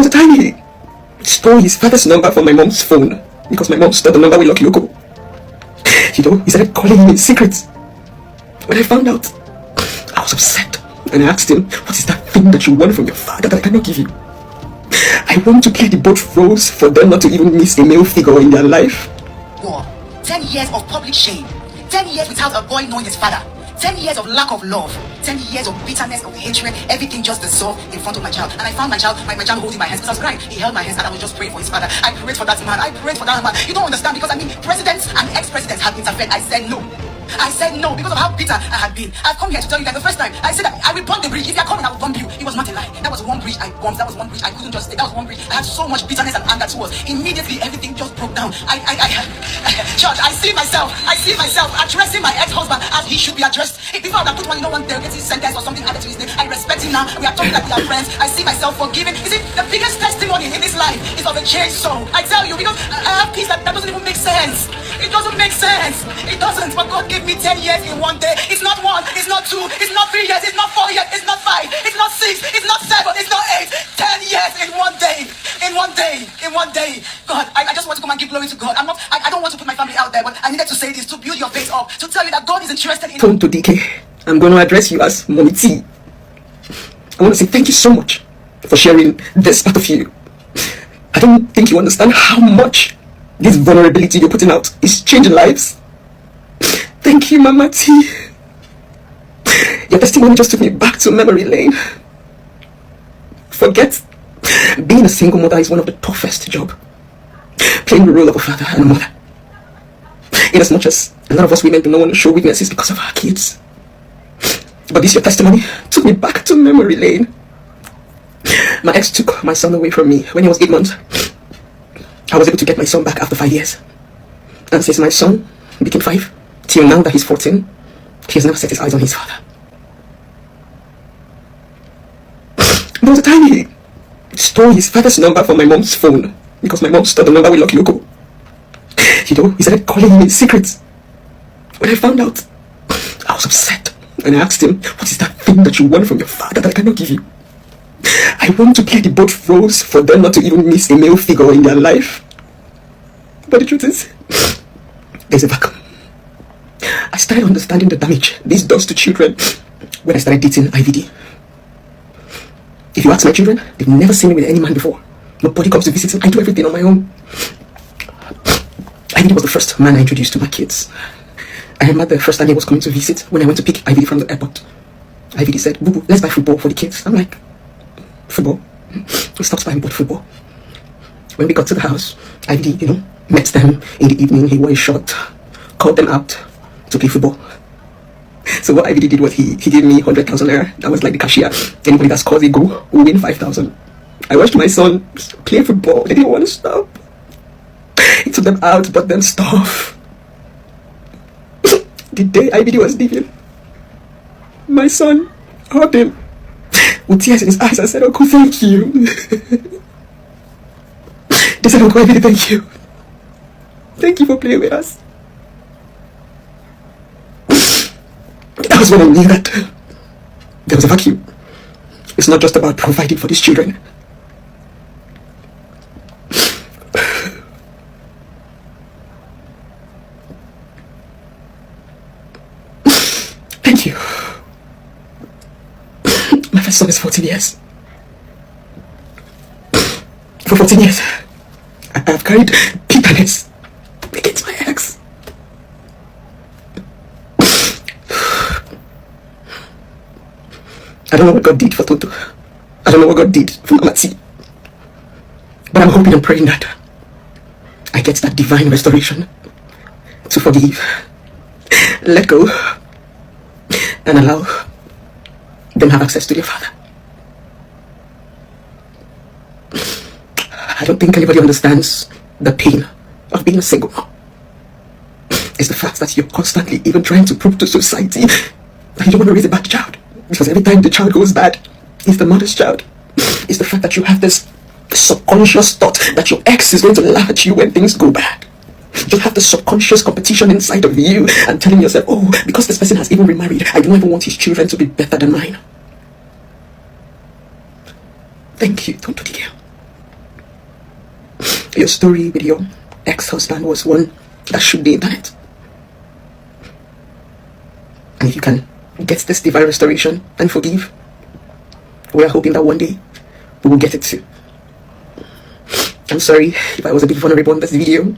was a time he stole his father's number from my mom's phone because my mom stole the number with Lucky Loco. He started calling me in secret. When I found out, I was upset and I asked him, what is that thing that you want from your father that I cannot give you? I want to play the both roles for them not to even miss a male figure in their life. War, 10 years of public shame, 10 years without a boy knowing his father, 10 years of lack of love, 10 years of bitterness, of hatred, everything just dissolved in front of my child. And I found my child holding my hands because I was crying. He held my hands and I was just praying for his father. I prayed for that man. I prayed for that man. You don't understand because presidents and ex-presidents have interfered. I said no. I said no because of how bitter I had been. I've come here to tell you that the first time I said that I will burn the bridge. If you are coming, I will bomb you. It was not a lie. That was one bridge I bombed. That was one bridge I couldn't just stay. That was one bridge. I had so much bitterness and anger towards. Immediately everything just broke down. Church, I see myself addressing my ex-husband as he should be addressed. Before I put one derogative sentence or something added to his name, I respect him now. We are talking like we are friends. I see myself forgiving. You see, the biggest testimony in this life is of a changed soul. I tell you, because I have peace that doesn't even make sense. It doesn't make sense. It doesn't. But God gave me 10 years in one day. It's not 1, it's not 2, it's not 3 years, it's not 4 years, it's not 5, it's not 6, it's not 7, it's not 8. 10 years in one day. In one day. In one day. God, I just want to come and give glory to God. I don't want to put my family out there, but I needed to say this to build your faith up, to tell you that God is interested in Tonto Dike, I'm going to address you as Mommy T. I want to say thank you so much for sharing this part of you. I don't think you understand how much this vulnerability you're putting out is changing lives. Thank you, Mama T. Your testimony just took me back to memory lane. Forget, being a single mother is one of the toughest jobs. Playing the role of a father and a mother. In as much as a lot of us women do not want to show weaknesses because of our kids. But this, your testimony, took me back to memory lane. My ex took my son away from me when he was 8 months. I was able to get my son back after 5 years. And since my son became 5, till now that he's 14, he has never set his eyes on his father. There was a time he stole his father's number from my mom's phone because my mom stole the number with Lucky Loco. He started calling me in secret. When I found out, I was upset and I asked him, what is that thing that you want from your father that I cannot give you? I want to play the both roles for them not to even miss a male figure in their life. But the truth is, there's a vacuum. I started understanding the damage this does to children when I started dating IVD. If you ask my children, they've never seen me with any man before. Nobody comes to visit me. I do everything on my own. IVD was the first man I introduced to my kids. I remember the first time he was coming to visit when I went to pick IVD from the airport. IVD said, "Boo boo, let's buy football for the kids." I'm like, football? We stopped buying football. When we got to the house, IVD, met them in the evening. He wore a short, called them out to play football. So what IVD did was he gave me 100,000 naira. That was like the cashier. Anybody that scores a goal will win 5,000. I watched my son play football. They didn't want to stop. He took them out, bought them stuff. The day IVD was leaving, my son hugged him with tears in his eyes and said, "Uncle, thank you." They said, "Uncle IVD, thank you. Thank you for playing with us." That was when I knew that there was a vacuum. It's not just about providing for these children. Thank you. My first son is 14 years. For 14 years, I have carried bitterness against my ex. I don't know what God did for Tonto. I don't know what God did for Mama T. But I'm hoping and praying that I get that divine restoration to forgive, let go, and allow them have access to their father. I don't think anybody understands the pain of being a single mom. It's the fact that you're constantly even trying to prove to society that you don't want to raise a bad child. Because every time the child goes bad, it's the mother's child. It's the fact that you have this subconscious thought that your ex is going to laugh at you when things go bad. You have the subconscious competition inside of you and telling yourself, oh, because this person has even remarried, I don't even want his children to be better than mine. Thank you, Tonto Dike. your story with your ex-husband was one that should be internet. And if you can get this divine restoration and forgive, we are hoping that one day we will get it too. I'm sorry if I was a bit vulnerable in this video,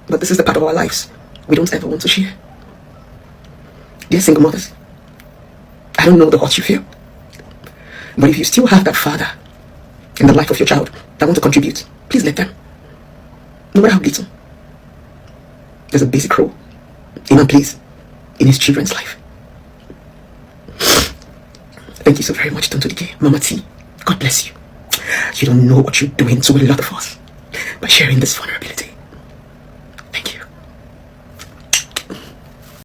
but this is the part of our lives we don't ever want to share. Dear single mothers, I don't know the hurt you feel, but if you still have that father in the life of your child that want to contribute, please let them. No matter how little, there's a basic role a man plays in his children's life. Thank you so very much, Tonto Dike, Mama T. God bless you. You don't know what you're doing to a lot of us by sharing this vulnerability.